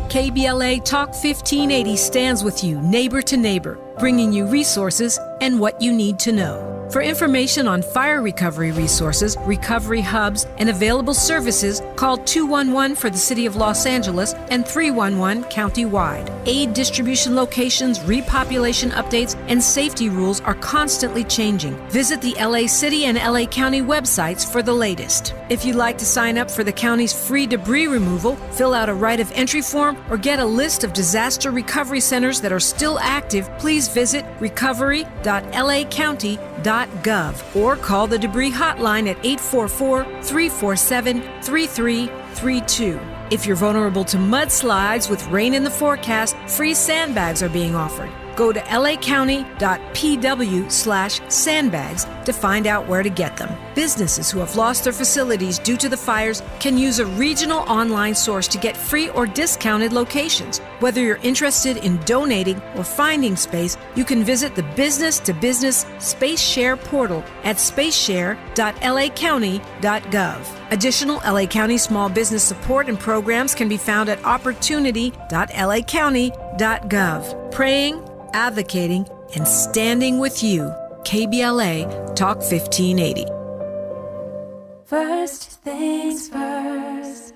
KBLA Talk 1580 stands with you, neighbor to neighbor, bringing you resources and what you need to know. For information on fire recovery resources, recovery hubs, and available services, call 211 for the City of Los Angeles and 311 countywide. Aid distribution locations, repopulation updates, and safety rules are constantly changing. Visit the LA City and LA County websites for the latest. If you'd like to sign up for the county's free debris removal, fill out a right of entry form, or get a list of disaster recovery centers that are still active, please visit recovery.lacounty.gov or call the debris hotline at 844-347-3332. If you're vulnerable to mudslides with rain in the forecast, free sandbags are being offered. Go to lacounty.pw/sandbags to find out where to get them. Businesses who have lost their facilities due to the fires can use a regional online source to get free or discounted locations. Whether you're interested in donating or finding space, you can visit the business-to-business Space Share portal at spaceshare.lacounty.gov. Additional LA County small business support and programs can be found at opportunity.lacounty.gov. Praying, advocating, and standing with you. KBLA Talk 1580. First things first.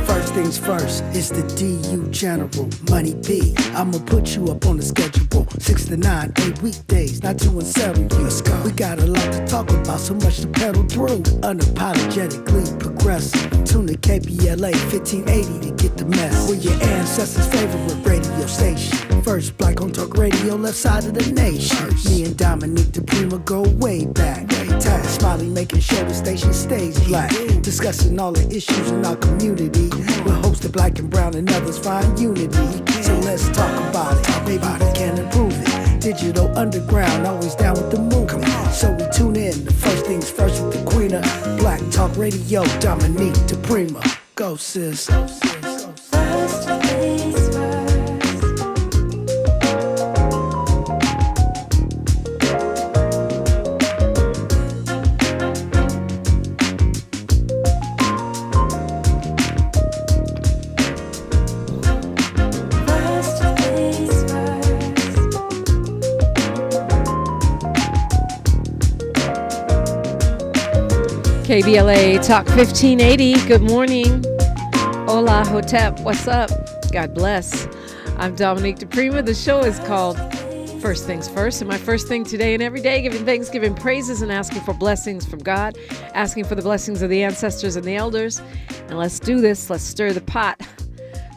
First things first, it's the DU General, Money B. I'ma put you up on the schedule. 6 to 9, 8 weekdays, not 2 and 7. Let's go. We got a lot to talk about, so much to pedal through. Unapologetically progressive. Tune to KBLA 1580 to get the mess. We're your ancestors' favorite radio station. First black on talk radio, left side of the nation. Me and Dominique DiPrima go way back. Smiley making sure the station stays black. Discussing all the issues in our community. We're hosted black and brown and others find unity. So let's talk about it. Maybe we can improve it. Digital underground, always down with the movement. So we tune in to First Things First with the Queen of Black Talk Radio, Dominique DiPrima. Go sis. First things first. KBLA Talk 1580. Good morning. Hola, Hotep. What's up? God bless. I'm Dominique DiPrima. The show is called First Things First. And my first thing today and every day, giving thanks, giving praises, and asking for blessings from God, asking for the blessings of the ancestors and the elders. And let's do this. Let's stir the pot.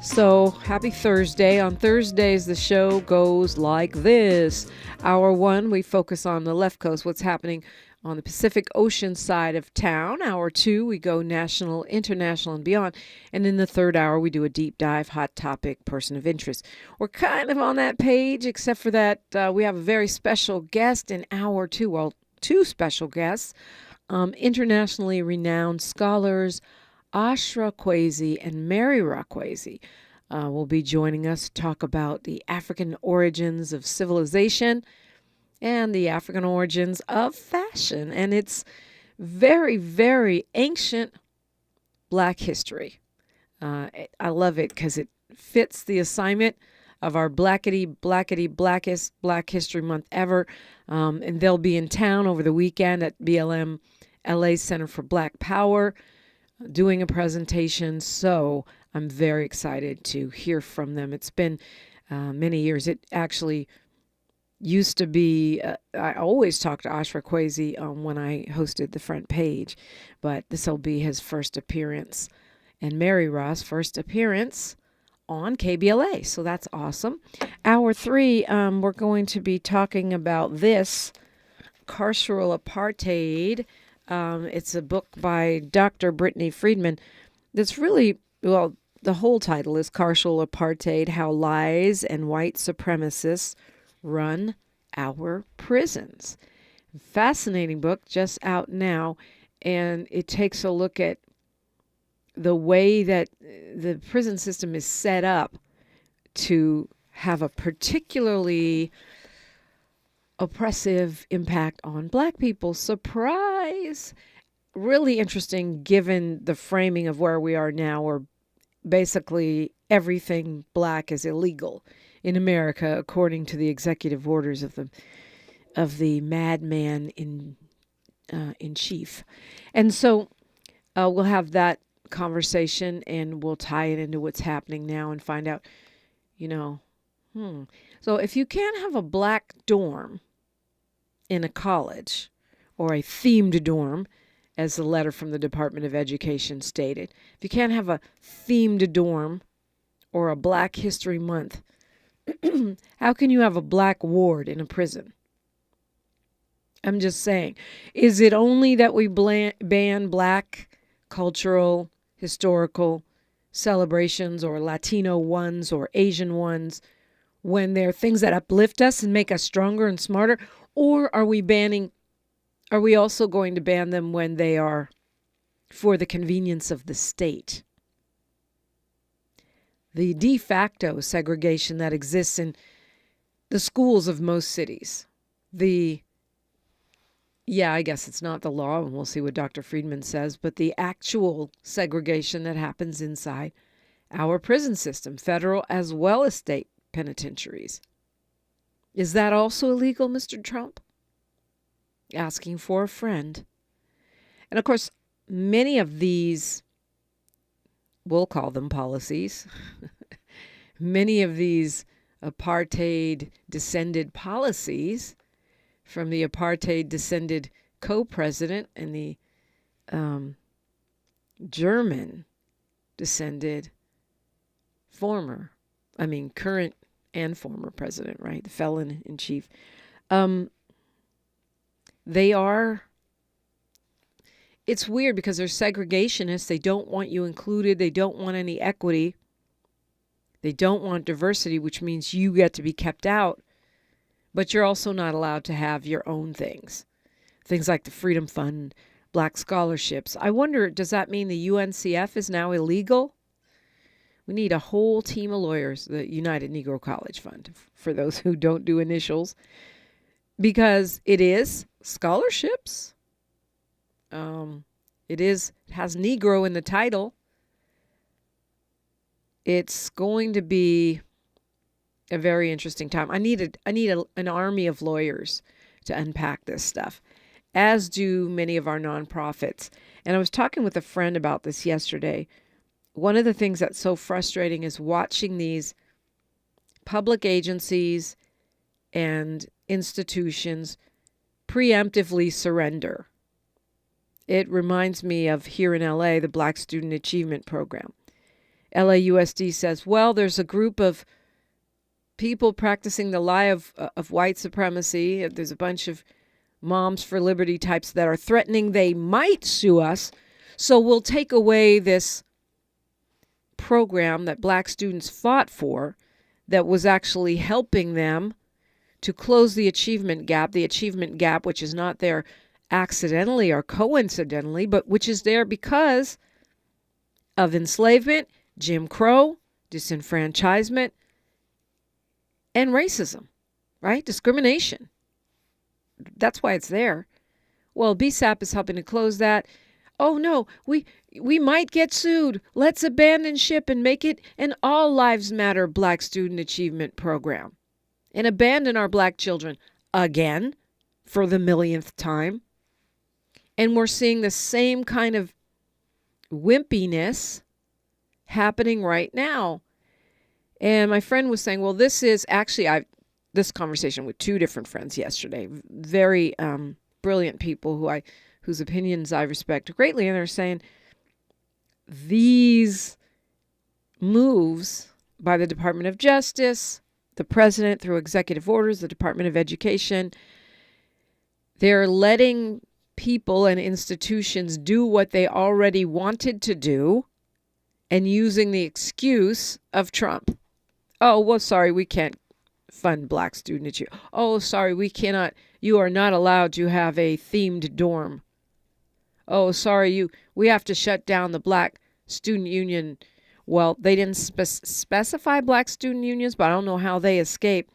So happy Thursday. On Thursdays, the show goes like this. Hour one, we focus on the left coast, what's happening on the Pacific Ocean side of town. Hour two, we go national, international, and beyond. And in the third hour, we do a deep dive, hot topic, person of interest. We're kind of on that page, except for that we have a very special guest in hour two. Well, two special guests, internationally renowned scholars, Ashra Kwesi and Mary Rakwesi will be joining us to talk about the African origins of civilization and the African origins of fashion. And it's very, very ancient Black history. I love it because it fits the assignment of our blackest Black History Month ever. And they'll be in town over the weekend at BLM LA Center for Black Power doing a presentation. So I'm very excited to hear from them. It's been many years. It actually used to be, I always talked to Ashra Kwesi when I hosted the front page, but this will be his first appearance, and Mary Ross' first appearance on KBLA. So that's awesome. Hour three, we're going to be talking about this, Carceral Apartheid. It's a book by Dr. Brittany Friedman that's really, well, the whole title is Carceral Apartheid, How Lies and White Supremacists Run Our Prisons. Fascinating book, just out now, and it takes a look at the way that the prison system is set up to have a particularly oppressive impact on Black people. Surprise! Really interesting given the framing of where we are now, where basically everything Black is illegal in America, according to the executive orders of the madman in chief. And so we'll have that conversation, and we'll tie it into what's happening now and find out, So if you can't have a Black dorm in a college, or a themed dorm, as the letter from the Department of Education stated, if you can't have a themed dorm or a Black History Month, how can you have a Black ward in a prison? I'm just saying, is it only that we ban Black cultural, historical celebrations, or Latino ones, or Asian ones, when they're things that uplift us and make us stronger and smarter? Or are we also going to ban them when they are for the convenience of the state? The de facto segregation that exists in the schools of most cities. I guess it's not the law, and we'll see what Dr. Friedman says, but the actual segregation that happens inside our prison system, federal as well as state penitentiaries. Is that also illegal, Mr. Trump? Asking for a friend. And of course, many of these, we'll call them policies, many of these apartheid-descended policies from the apartheid-descended co-president and the German-descended current and former president, right? The felon in chief. It's weird because they're segregationists. They don't want you included. They don't want any equity. They don't want diversity, which means you get to be kept out. But you're also not allowed to have your own things. Things like the Freedom Fund, Black scholarships. I wonder, does that mean the UNCF is now illegal? We need a whole team of lawyers, the United Negro College Fund, for those who don't do initials, because it is scholarships. It has Negro in the title. It's going to be a very interesting time. I need an army of lawyers to unpack this stuff, as do many of our nonprofits. And I was talking with a friend about this yesterday. One of the things that's so frustrating is watching these public agencies and institutions preemptively surrender. It reminds me of here in LA, the Black Student Achievement Program. LAUSD says, well, there's a group of people practicing the lie of white supremacy. There's a bunch of Moms for Liberty types that are threatening they might sue us. So we'll take away this program that Black students fought for that was actually helping them to close the achievement gap, which is not there accidentally or coincidentally, but which is there because of enslavement, Jim Crow, disenfranchisement, and racism, right? Discrimination. That's why it's there. Well, BSAP is helping to close that. Oh no, we might get sued. Let's abandon ship and make it an All Lives Matter Black Student Achievement Program and abandon our Black children again for the millionth time. And we're seeing the same kind of wimpiness happening right now. And my friend was saying, well, this is actually, this conversation with two different friends yesterday, very brilliant people whose opinions I respect greatly. And they're saying these moves by the Department of Justice, the president through executive orders, the Department of Education, they're letting people and institutions do what they already wanted to do and using the excuse of Trump. Oh, well, sorry, we can't fund Black student achievement. Oh, sorry, you are not allowed to have a themed dorm. Oh, sorry, we have to shut down the Black Student Union. Well, they didn't specify Black student unions, but I don't know how they escape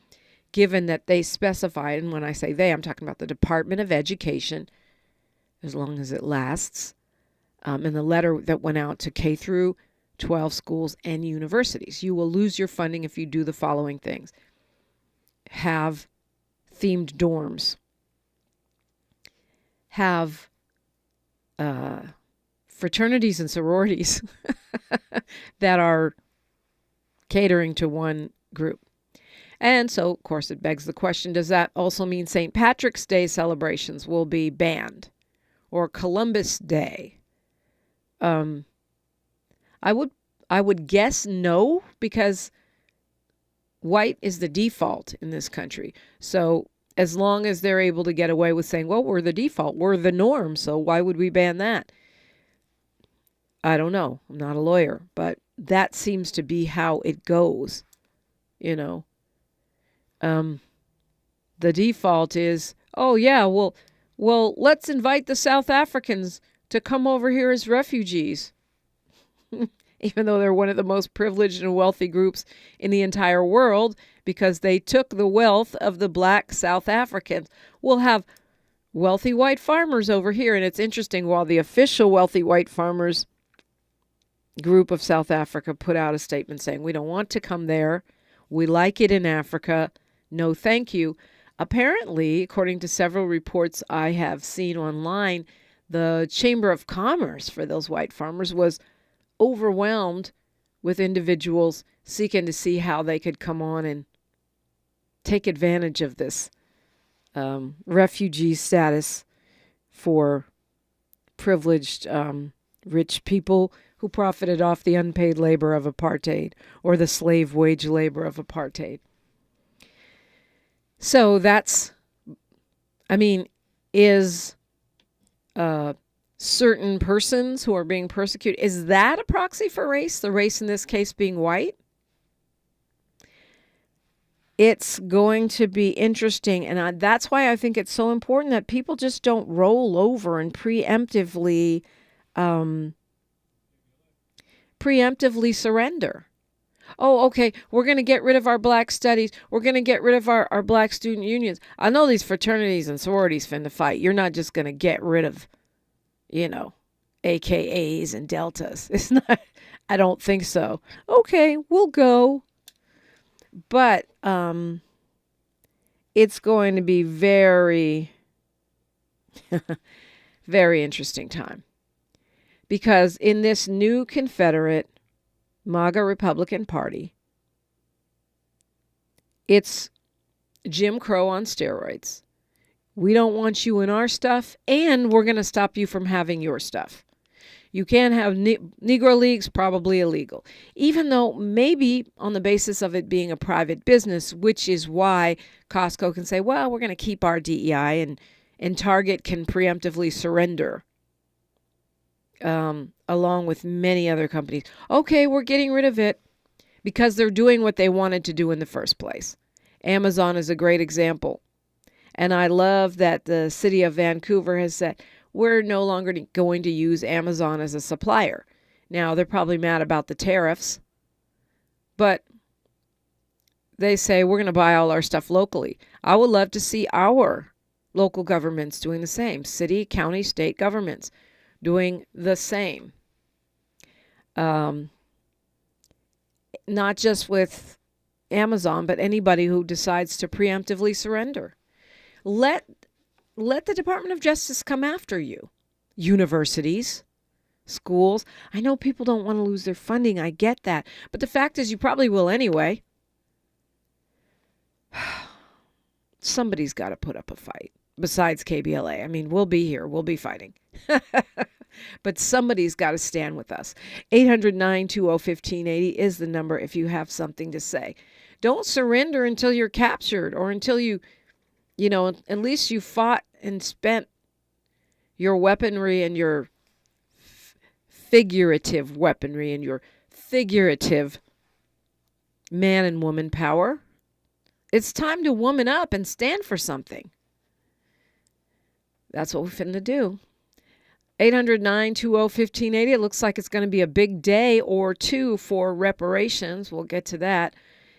given that they specify, and when I say they, I'm talking about the Department of Education, as long as it lasts, in the letter that went out to K through 12 schools and universities. You will lose your funding if you do the following things. Have themed dorms. Have fraternities and sororities that are catering to one group. And so, of course, it begs the question, does that also mean St. Patrick's Day celebrations will be banned? Or Columbus Day? I would guess no, because white is the default in this country. So as long as they're able to get away with saying, well, we're the default, we're the norm, so why would we ban that? I don't know. I'm not a lawyer, but that seems to be how it goes, you know. The default is, oh yeah, well, let's invite the South Africans to come over here as refugees. Even though they're one of the most privileged and wealthy groups in the entire world, because they took the wealth of the black South Africans. We'll have wealthy white farmers over here. And it's interesting, while the official wealthy white farmers group of South Africa put out a statement saying, we don't want to come there. We like it in Africa. No, thank you. Apparently, according to several reports I have seen online, the Chamber of Commerce for those white farmers was overwhelmed with individuals seeking to see how they could come on and take advantage of this refugee status for privileged rich people who profited off the unpaid labor of apartheid or the slave wage labor of apartheid. So that's, is certain persons who are being persecuted, is that a proxy for race? The race in this case being white? It's going to be interesting, and that's why I think it's so important that people just don't roll over and preemptively surrender. Oh, okay, we're going to get rid of our black studies. We're going to get rid of our black student unions. I know these fraternities and sororities finna fight. You're not just going to get rid of, AKAs and deltas. It's not, I don't think so. Okay, we'll go. But it's going to be very, very interesting time. Because in this new Confederate MAGA Republican Party, it's Jim Crow on steroids. We don't want you in our stuff, and we're going to stop you from having your stuff. You can't have Negro Leagues, probably illegal. Even though maybe on the basis of it being a private business, which is why Costco can say, well, we're going to keep our DEI, and Target can preemptively surrender, along with many other companies. Okay, we're getting rid of it because they're doing what they wanted to do in the first place. Amazon is a great example. And I love that the city of Vancouver has said, we're no longer going to use Amazon as a supplier. Now, they're probably mad about the tariffs, but they say we're going to buy all our stuff locally. I would love to see our local governments doing the same. City, county, state governments doing the same. Not just with Amazon, but anybody who decides to preemptively surrender. Let the Department of Justice come after you. Universities, schools. I know people don't want to lose their funding. I get that. But the fact is you probably will anyway. Somebody's got to put up a fight besides KBLA. We'll be here. We'll be fighting. But somebody's got to stand with us. 800-920-1580 is the number if you have something to say. Don't surrender until you're captured or until at least you fought and spent your weaponry and your figurative weaponry and your figurative man and woman power. It's time to woman up and stand for something. That's what we're finna do. 800-920-1580. It looks like it's going to be a big day or two for reparations. We'll get to that.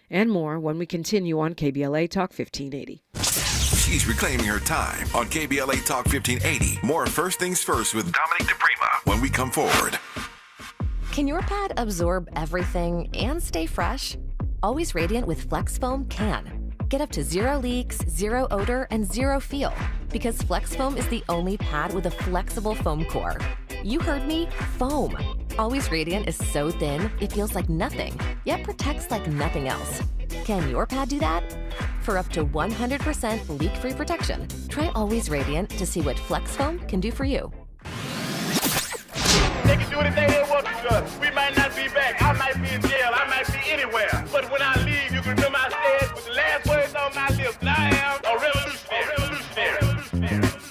and more when we continue on KBLA Talk 1580. She's reclaiming her time on KBLA Talk 1580. More First Things First with Dominique DiPrima when we come forward. Can your pad absorb everything and stay fresh? Always Radiant with Flex Foam can. Get up to 0 leaks, 0 odor, and 0 feel. Because Flex Foam is the only pad with a flexible foam core. You heard me, foam. Always Radiant is so thin, it feels like nothing, yet protects like nothing else. Can your pad do that? For up to 100% leak-free protection, try Always Radiant to see what Flex Foam can do for you. They can do anything they want to us. We might not be back. I might be in jail. I might be anywhere. But when I leave, you can remember I said with the last words on my lips, I am a revolutionary.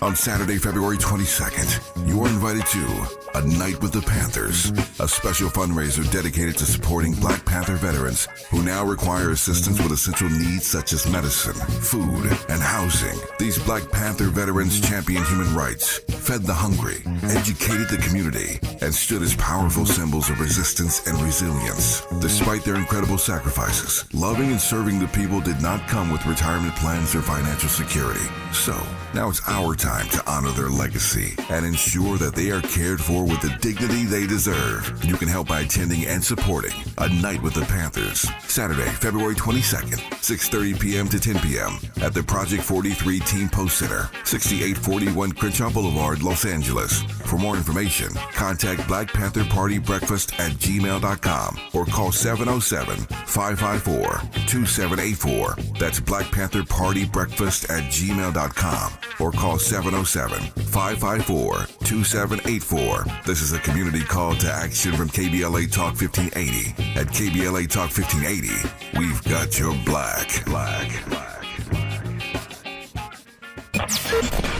On Saturday, February 22nd, you are invited to A Night with the Panthers, a special fundraiser dedicated to supporting Black Panther veterans who now require assistance with essential needs such as medicine, food, and housing. These Black Panther veterans championed human rights, fed the hungry, educated the community, and stood as powerful symbols of resistance and resilience. Despite their incredible sacrifices, loving and serving the people did not come with retirement plans or financial security. So, now it's our time to honor their legacy and ensure that they are cared for with the dignity they deserve. You can help by attending and supporting A Night with the Panthers, Saturday, February 22nd, 6:30 p.m. to 10 p.m. at the Project 43 Team Post Center, 6841 Crenshaw Boulevard, Los Angeles. For more information, contact Black Panther Party Breakfast at gmail.com or call 707-554-2784. That's Black Panther Party Breakfast at gmail.com or call 707-554-2784. This is a community call to action from KBLA Talk 1580. At KBLA Talk 1580, we've got your black.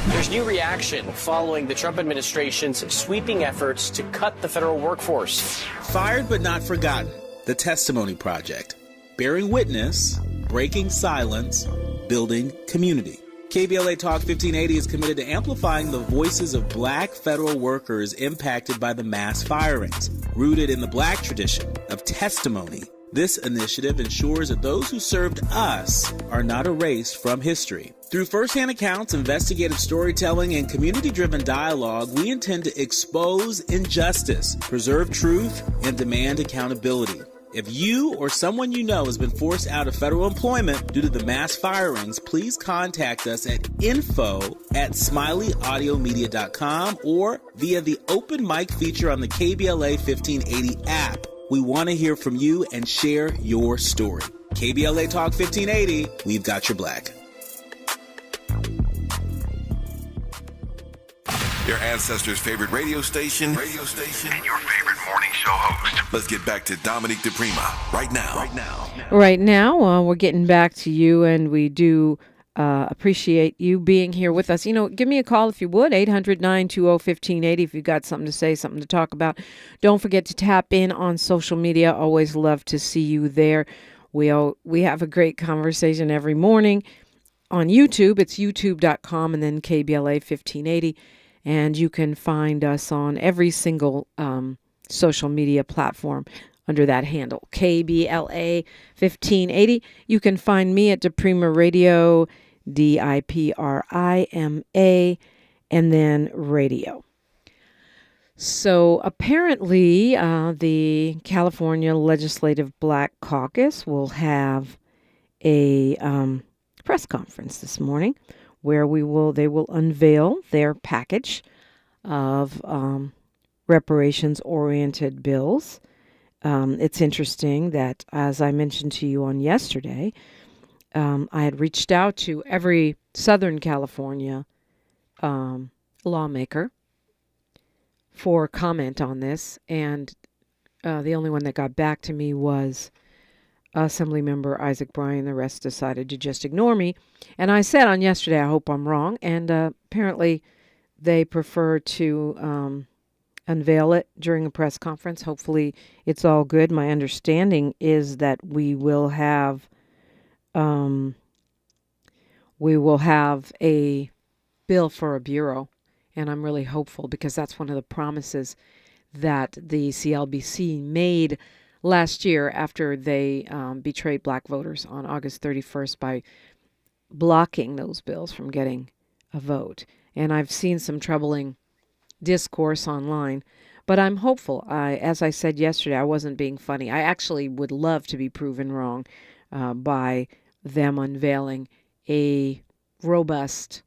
There's new reaction following the Trump administration's sweeping efforts to cut the federal workforce. Fired but not forgotten. The Testimony Project. Bearing witness, breaking silence, building community. KBLA Talk 1580 is committed to amplifying the voices of Black federal workers impacted by the mass firings. Rooted in the Black tradition of testimony, this initiative ensures that those who served us are not erased from history. Through firsthand accounts, investigative storytelling, and community-driven dialogue, we intend to expose injustice, preserve truth, and demand accountability. If you or someone you know has been forced out of federal employment due to the mass firings, please contact us at info@smileyAudiomedia.com or via the open mic feature on the KBLA 1580 app. We want to hear from you and share your story. KBLA Talk 1580, we've got your black. Your ancestors' favorite radio station, and your favorite morning show host. Let's get back to Dominique DiPrima right now. We're getting back to you, and we do appreciate you being here with us. Give me a call if you would, 800-920-1580 if you've got something to say, something to talk about. Don't forget to tap in on social media. Always love to see you there. We have a great conversation every morning on YouTube. It's youtube.com and then KBLA 1580. And you can find us on every single social media platform under that handle, KBLA 1580. You can find me at DiPrima Radio, DIPRIMA, and then radio. So apparently the California Legislative Black Caucus will have a press conference this morning where they will unveil their package of reparations-oriented bills. It's interesting that, as I mentioned to you on yesterday, I had reached out to every Southern California lawmaker for comment on this, and the only one that got back to me was Assemblymember Isaac Bryan. The rest decided to just ignore me. And I said on yesterday, I hope I'm wrong. And apparently they prefer to unveil it during a press conference. Hopefully it's all good. My understanding is that we will have a bill for a bureau. And I'm really hopeful because that's one of the promises that the CLBC made last year after they betrayed black voters on August 31st by blocking those bills from getting a vote. And I've seen some troubling discourse online, but I'm hopeful. As I said yesterday, I wasn't being funny. I actually would love to be proven wrong by them unveiling a robust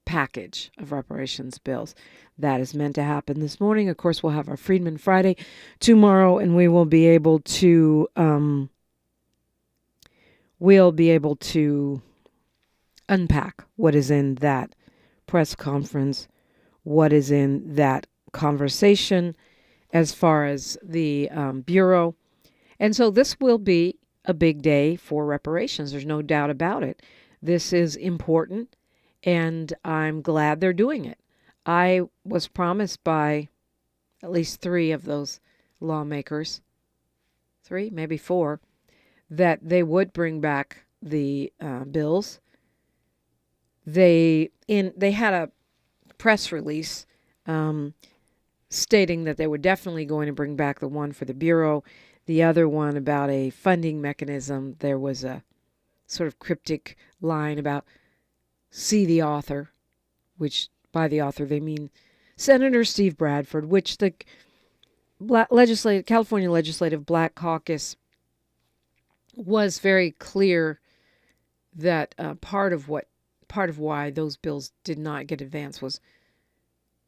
package of reparations bills. That is meant to happen this morning. Of course, we'll have our Freedman Friday tomorrow, and we will be able to unpack what is in that press conference, what is in that conversation as far as the Bureau. And so this will be a big day for reparations. There's no doubt about it. This is important, and I'm glad they're doing it. I was promised by at least 3 of those lawmakers, 3, maybe 4, that they would bring back the bills. They had a press release stating that they were definitely going to bring back the one for the Bureau. The other one about a funding mechanism, there was a sort of cryptic line about see the author, which by the author they mean Senator Steve Bradford, which the California Legislative Black Caucus was very clear that part of why those bills did not get advanced was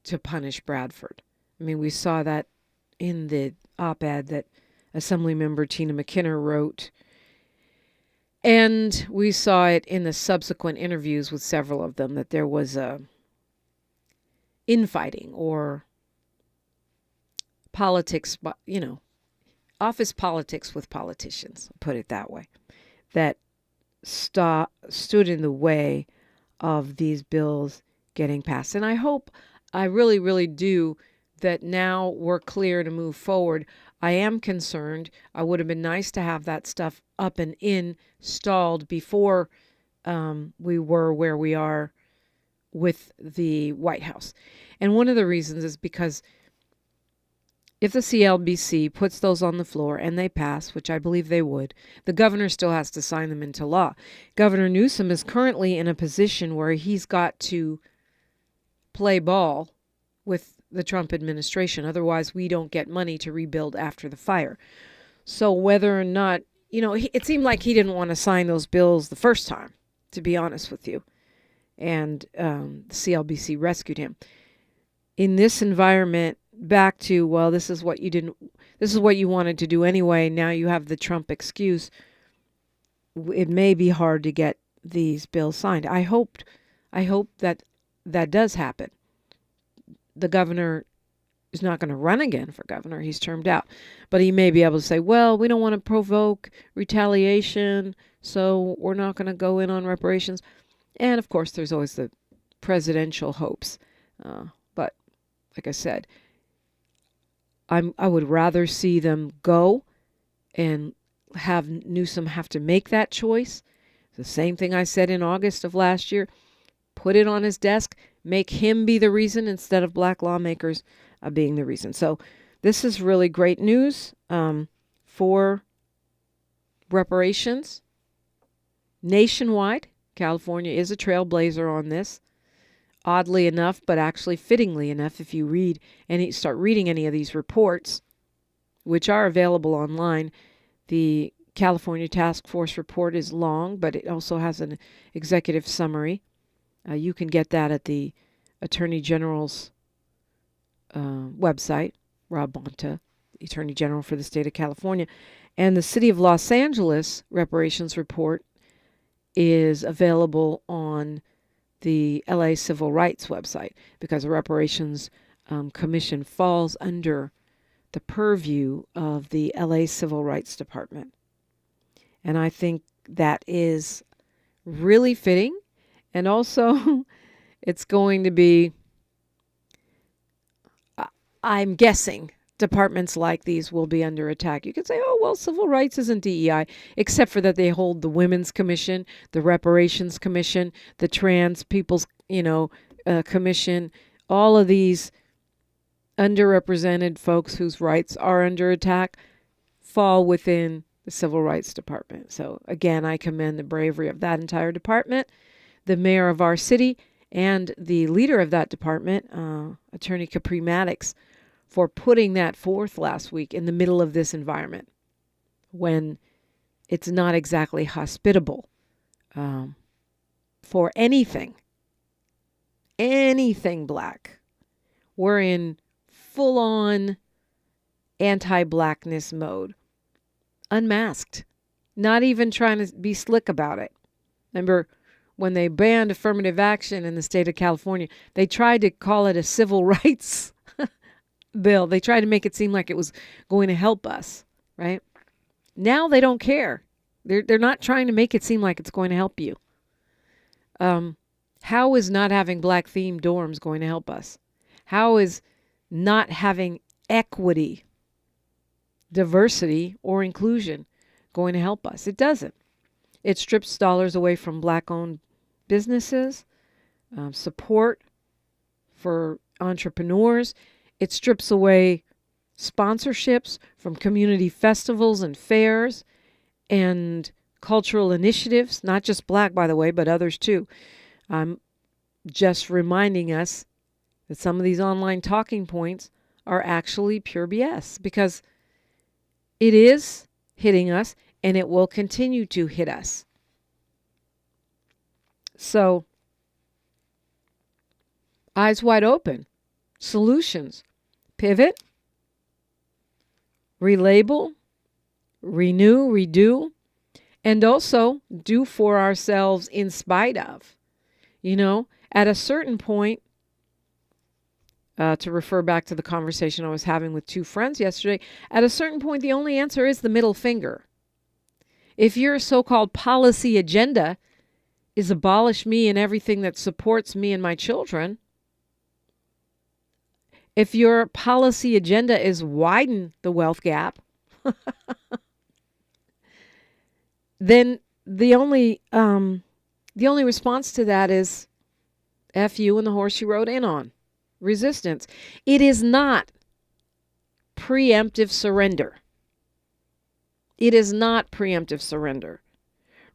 to punish Bradford. I mean, we saw that in the op-ed that Assemblymember Tina McKinnon wrote, and we saw it in the subsequent interviews with several of them that there was a infighting or politics, office politics with politicians, put it that way, that stood in the way of these bills getting passed. And I really, really do, that now we're clear to move forward. I am concerned. I would have been nice to have that stuff up and installed before we were where we are with the White House. And one of the reasons is because if the CLBC puts those on the floor and they pass, which I believe they would, the governor still has to sign them into law. Governor Newsom is currently in a position where he's got to play ball with the Trump administration. Otherwise, we don't get money to rebuild after the fire. So whether or not, it seemed like he didn't want to sign those bills the first time, to be honest with you. And the CLBC rescued him. In this environment, back to, well, this is what you wanted to do anyway. Now you have the Trump excuse. It may be hard to get these bills signed. I hope that does happen. The governor is not going to run again for governor. He's termed out. But he may be able to say, well, we don't want to provoke retaliation, so we're not going to go in on reparations. And, of course, there's always the presidential hopes. But, like I said, I would rather see them go and have Newsom have to make that choice. The same thing I said in August of last year. Put it on his desk. Make him be the reason instead of black lawmakers being the reason. So this is really great news for reparations nationwide. California is a trailblazer on this. Oddly enough, but actually fittingly enough, if you start reading any of these reports, which are available online, the California Task Force report is long, but it also has an executive summary. You can get that at the Attorney General's website, Rob Bonta, Attorney General for the state of California. And the City of Los Angeles reparations report is available on the LA Civil Rights website, because the Reparations Commission falls under the purview of the LA Civil Rights Department. And I think that is really fitting. And also, it's going to be, I'm guessing, departments like these will be under attack. You could say, oh, well, civil rights isn't DEI, except for that they hold the Women's Commission, the Reparations Commission, the Trans People's, Commission, all of these underrepresented folks whose rights are under attack. fall within the Civil Rights Department. So again, I commend the bravery of that entire department, the mayor of our city, and the leader of that department, Attorney Capri Maddox, for putting that forth last week in the middle of this environment when it's not exactly hospitable for anything black. We're in full-on anti-blackness mode, unmasked, not even trying to be slick about it. Remember, when they banned affirmative action in the state of California, they tried to call it a civil rights bill. They tried to make it seem like it was going to help us, right? Now they don't care. They're not trying to make it seem like it's going to help you. How is not having black-themed dorms going to help us? How is not having equity, diversity, or inclusion going to help us? It doesn't. It strips dollars away from black-owned businesses, support for entrepreneurs. It strips away sponsorships from community festivals and fairs and cultural initiatives, not just black, by the way, but others too. I'm just reminding us that some of these online talking points are actually pure BS, because it is hitting us and it will continue to hit us. So, eyes wide open, solutions, pivot, relabel, renew, redo, and also do for ourselves in spite of. You know, at a certain point, to refer back to the conversation I was having with two friends yesterday, at a certain point, the only answer is the middle finger. If your so-called policy agenda is abolish me and everything that supports me and my children, if your policy agenda is widen the wealth gap, then the only response to that is F you and the horse you rode in on. Resistance. It is not preemptive surrender. It is not preemptive surrender.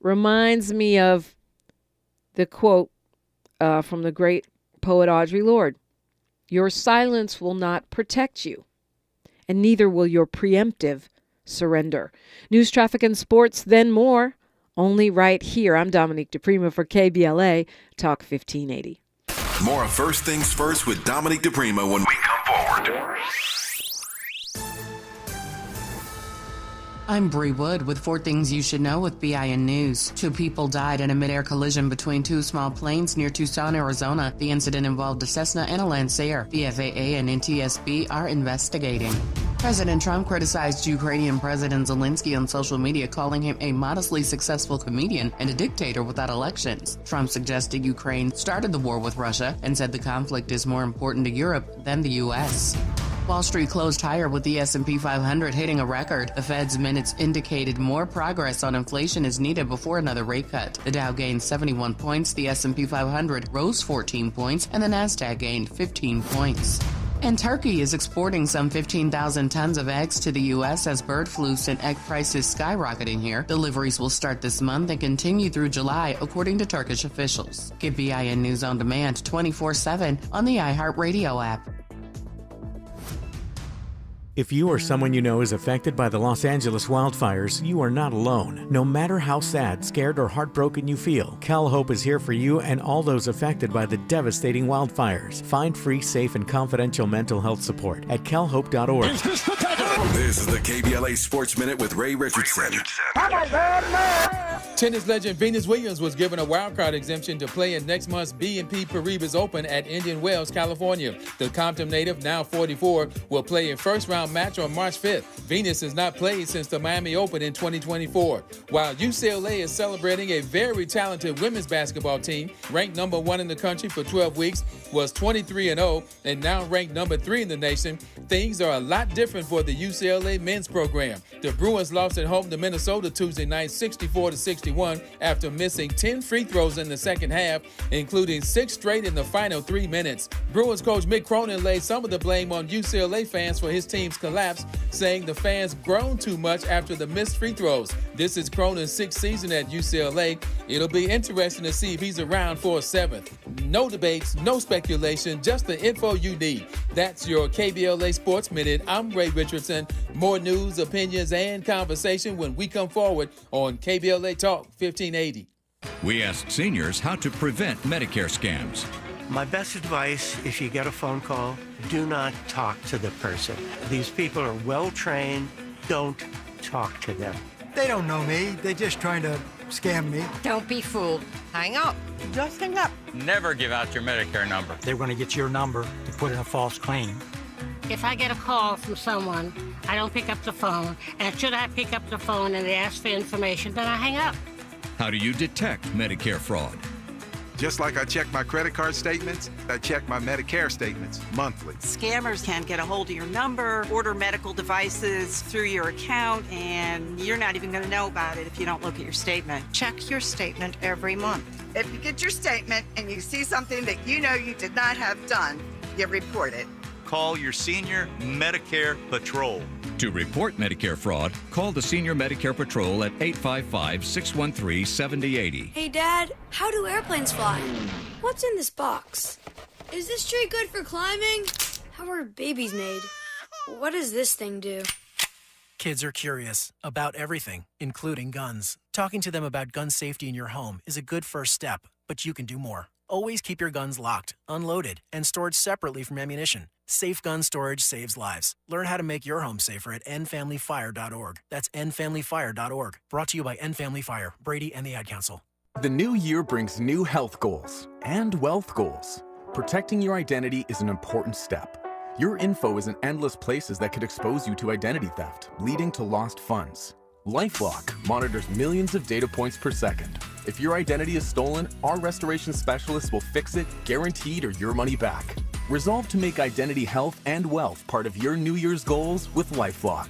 Reminds me of the quote from the great poet Audre Lorde. Your silence will not protect you, and neither will your preemptive surrender. News, traffic, and sports, then more, only right here. I'm Dominique DiPrima for KBLA Talk 1580. More First Things First with Dominique DiPrima when we come forward. I'm Bree Wood with 4 Things You Should Know with BIN News. 2 people died in a mid-air collision between 2 small planes near Tucson, Arizona. The incident involved a Cessna and a Lancer. The FAA and NTSB are investigating. President Trump criticized Ukrainian President Zelensky on social media, calling him a modestly successful comedian and a dictator without elections. Trump suggested Ukraine started the war with Russia and said the conflict is more important to Europe than the U.S. Wall Street closed higher with the S&P 500 hitting a record. The Fed's minutes indicated more progress on inflation is needed before another rate cut. The Dow gained 71 points, the S&P 500 rose 14 points, and the Nasdaq gained 15 points. And Turkey is exporting some 15,000 tons of eggs to the U.S. as bird flu sent egg prices skyrocketing here. Deliveries will start this month and continue through July, according to Turkish officials. Get BIN News on demand 24/7 on the iHeartRadio app. If you or someone you know is affected by the Los Angeles wildfires, you are not alone. No matter how sad, scared, or heartbroken you feel, CalHope is here for you and all those affected by the devastating wildfires. Find free, safe, and confidential mental health support at calhope.org. This is the KBLA Sports Minute with Ray Richardson. Tennis legend Venus Williams was given a wildcard exemption to play in next month's BNP Paribas Open at Indian Wells, California. The Compton native, now 44, will play a first-round match on March 5th. Venus has not played since the Miami Open in 2024. While UCLA is celebrating a very talented women's basketball team, ranked number 1 in the country for 12 weeks, was 23-0, and now ranked number 3 in the nation, things are a lot different for the UCLA men's program. The Bruins lost at home to Minnesota Tuesday night 64-61 after missing 10 free throws in the second half, including 6 straight in the final 3 minutes. Bruins coach Mick Cronin laid some of the blame on UCLA fans for his team's collapse, saying the fans groaned too much after the missed free throws. This is Cronin's 6th season at UCLA. It'll be interesting to see if he's around for a 7th. No debates, no speculation, just the info you need. That's your KBLA Sports Minute. I'm Ray Richardson. More news, opinions, and conversation when we come forward on KBLA Talk 1580. We asked seniors how to prevent Medicare scams. My best advice, if you get a phone call, do not talk to the person. These people are well-trained. Don't talk to them. They don't know me. They're just trying to scam me. Don't be fooled. Hang up. Just hang up. Never give out your Medicare number. They're going to get your number to put in a false claim. If I get a call from someone, I don't pick up the phone, and should I pick up the phone and they ask for information, then I hang up. How do you detect Medicare fraud? Just like I check my credit card statements, I check my Medicare statements monthly. Scammers can get a hold of your number, order medical devices through your account, and you're not even going to know about it if you don't look at your statement. Check your statement every month. If you get your statement and you see something that you know you did not have done, you report it. Call your senior Medicare Patrol. To report Medicare fraud, call the Senior Medicare Patrol at 855-613-7080. Hey, Dad, how do airplanes fly? What's in this box? Is this tree good for climbing? How are babies made? What does this thing do? Kids are curious about everything, including guns. Talking to them about gun safety in your home is a good first step, but you can do more. Always keep your guns locked, unloaded, and stored separately from ammunition. Safe gun storage saves lives. Learn how to make your home safer at endfamilyfire.org. That's endfamilyfire.org. Brought to you by End Family Fire, Brady, and the Ad Council. The new year brings new health goals and wealth goals. Protecting your identity is an important step. Your info is in endless places that could expose you to identity theft, leading to lost funds. LifeLock monitors millions of data points per second. If your identity is stolen, our restoration specialists will fix it, guaranteed, or your money back. Resolve to make identity health and wealth part of your New Year's goals with LifeLock.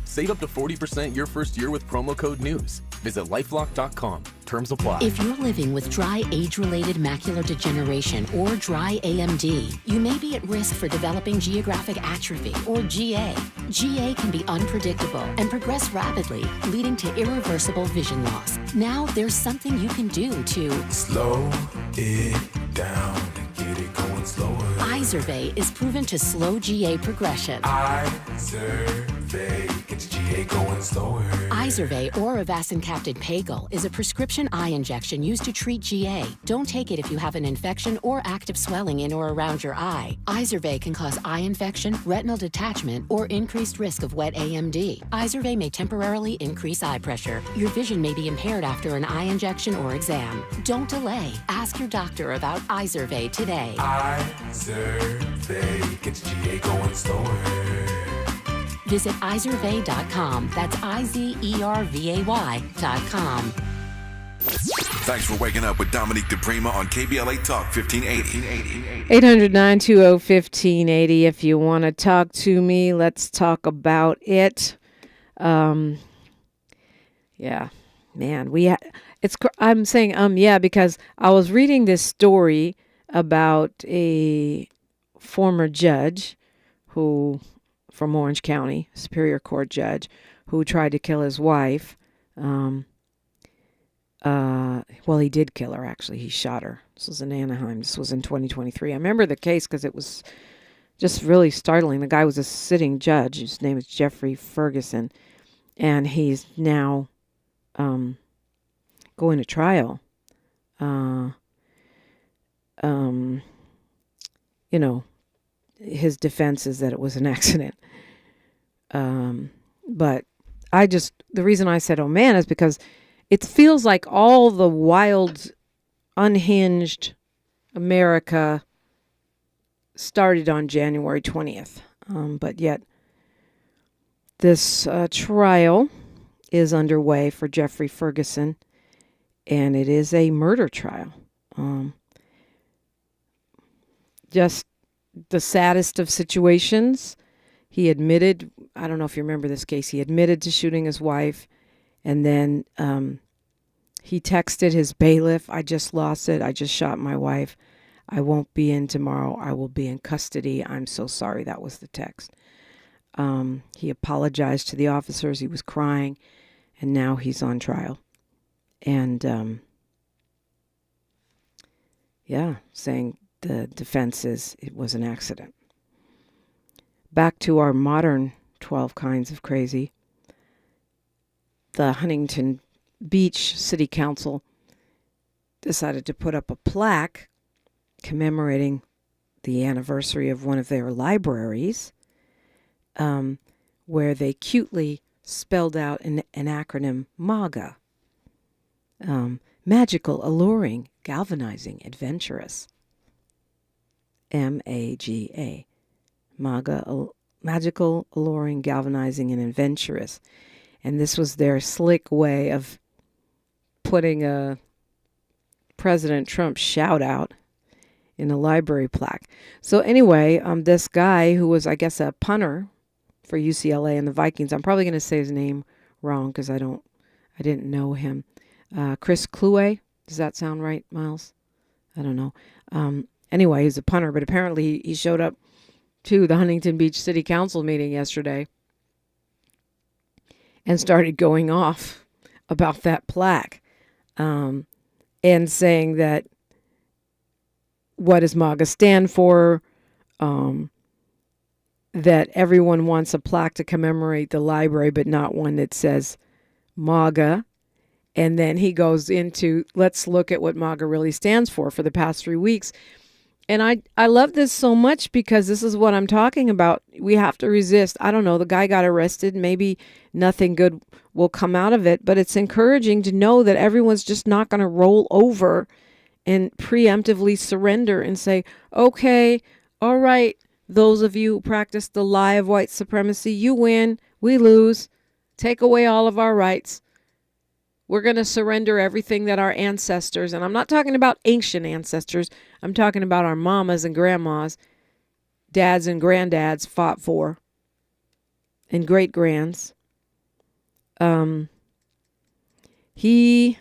Save up to 40% your first year with promo code NEWS. Visit lifelock.com. Terms apply. If you're living with dry age-related macular degeneration or dry AMD, you may be at risk for developing geographic atrophy or GA. GA can be unpredictable and progress rapidly, leading to irreversible vision loss. Now there's something you can do to slow it down and get it going slower. Izervay is proven to slow GA progression. Izervay gets GA going slower. Izervay or avacincaptad pagel is a prescription eye injection used to treat GA. Don't take it if you have an infection or active swelling in or around your eye. Izervay can cause eye infection, retinal detachment, or increased risk of wet AMD. Izervay may temporarily increase eye pressure. Your vision may be impaired after an eye injection or exam. Don't delay. Ask your doctor about Izervay today. Izervay gets GA going slower. Visit Izervay.com. That's IZERVAY.com. Thanks for waking up with Dominique DiPrima on KBLA Talk 1580. 800-920-1580. If you want to talk to me, let's talk about it. Yeah, man, I'm saying yeah because I was reading this story about a former judge from Orange County, Superior Court judge, who tried to kill his wife. Well, he did kill her, actually. He shot her. This was in Anaheim. This was in 2023. I remember the case because it was just really startling. The guy was a sitting judge. His name is Jeffrey Ferguson. And he's now going to trial. His defense is that it was an accident. But the reason I said, oh man, is because it feels like all the wild, unhinged America started on January 20th. But yet this trial is underway for Jeffrey Ferguson, and it is a murder trial. Just the saddest of situations. He admitted, I don't know if you remember this case, he admitted to shooting his wife, and then he texted his bailiff, I just lost it, I just shot my wife, I won't be in tomorrow, I will be in custody, I'm so sorry. That was the text. He apologized to the officers, he was crying, and now he's on trial. And saying the defense is it was an accident. Back to our modern 12 kinds of crazy. The Huntington Beach City Council decided to put up a plaque commemorating the anniversary of one of their libraries, where they cutely spelled out an acronym MAGA. Magical, alluring, galvanizing, adventurous. MAGA. MAGA, magical, alluring, galvanizing, and adventurous. And this was their slick way of putting a President Trump shout out in a library plaque. So anyway, this guy who was, I guess, a punter for UCLA and the Vikings, I'm probably going to say his name wrong because I didn't know him. Chris Kluwe, does that sound right, Miles? I don't know. Anyway, he's a punter, but apparently he showed up to the Huntington Beach City Council meeting yesterday and started going off about that plaque and saying that what does MAGA stand for, that everyone wants a plaque to commemorate the library, but not one that says MAGA. And then he goes into, let's look at what MAGA really stands for the past 3 weeks. And I love this so much because this is what I'm talking about. We have to resist. I don't know. The guy got arrested. Maybe nothing good will come out of it. But it's encouraging to know that everyone's just not going to roll over and preemptively surrender and say, okay, all right, those of you who practice the lie of white supremacy, you win, we lose, take away all of our rights. We're going to surrender everything that our ancestors, and I'm not talking about ancient ancestors, I'm talking about our mamas and grandmas, dads and granddads fought for, and great-grands. He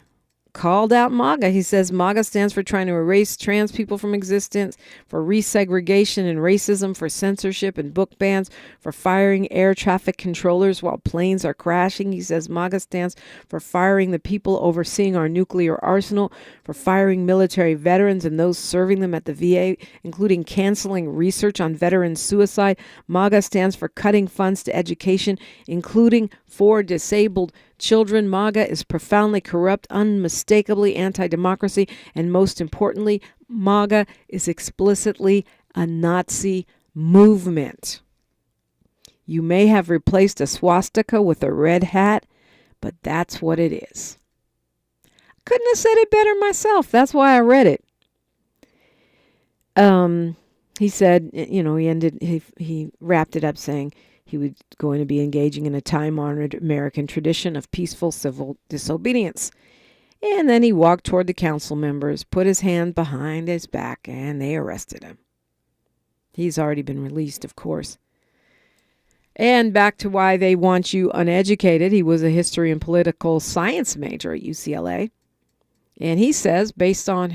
called out MAGA. He says MAGA stands for trying to erase trans people from existence, for resegregation and racism, for censorship and book bans, for firing air traffic controllers while planes are crashing. He says MAGA stands for firing the people overseeing our nuclear arsenal, for firing military veterans and those serving them at the VA, including canceling research on veteran suicide. MAGA stands for cutting funds to education, including for disabled children. MAGA is profoundly corrupt, unmistakably anti-democracy, and most importantly, MAGA is explicitly a Nazi movement. You may have replaced a swastika with a red hat, but that's what it is. Couldn't have said it better myself. That's why I read it. He said, he wrapped it up saying, he was going to be engaging in a time-honored American tradition of peaceful civil disobedience. And then he walked toward the council members, put his hand behind his back, and they arrested him. He's already been released, of course. And back to why they want you uneducated. He was a history and political science major at UCLA. And he says, based on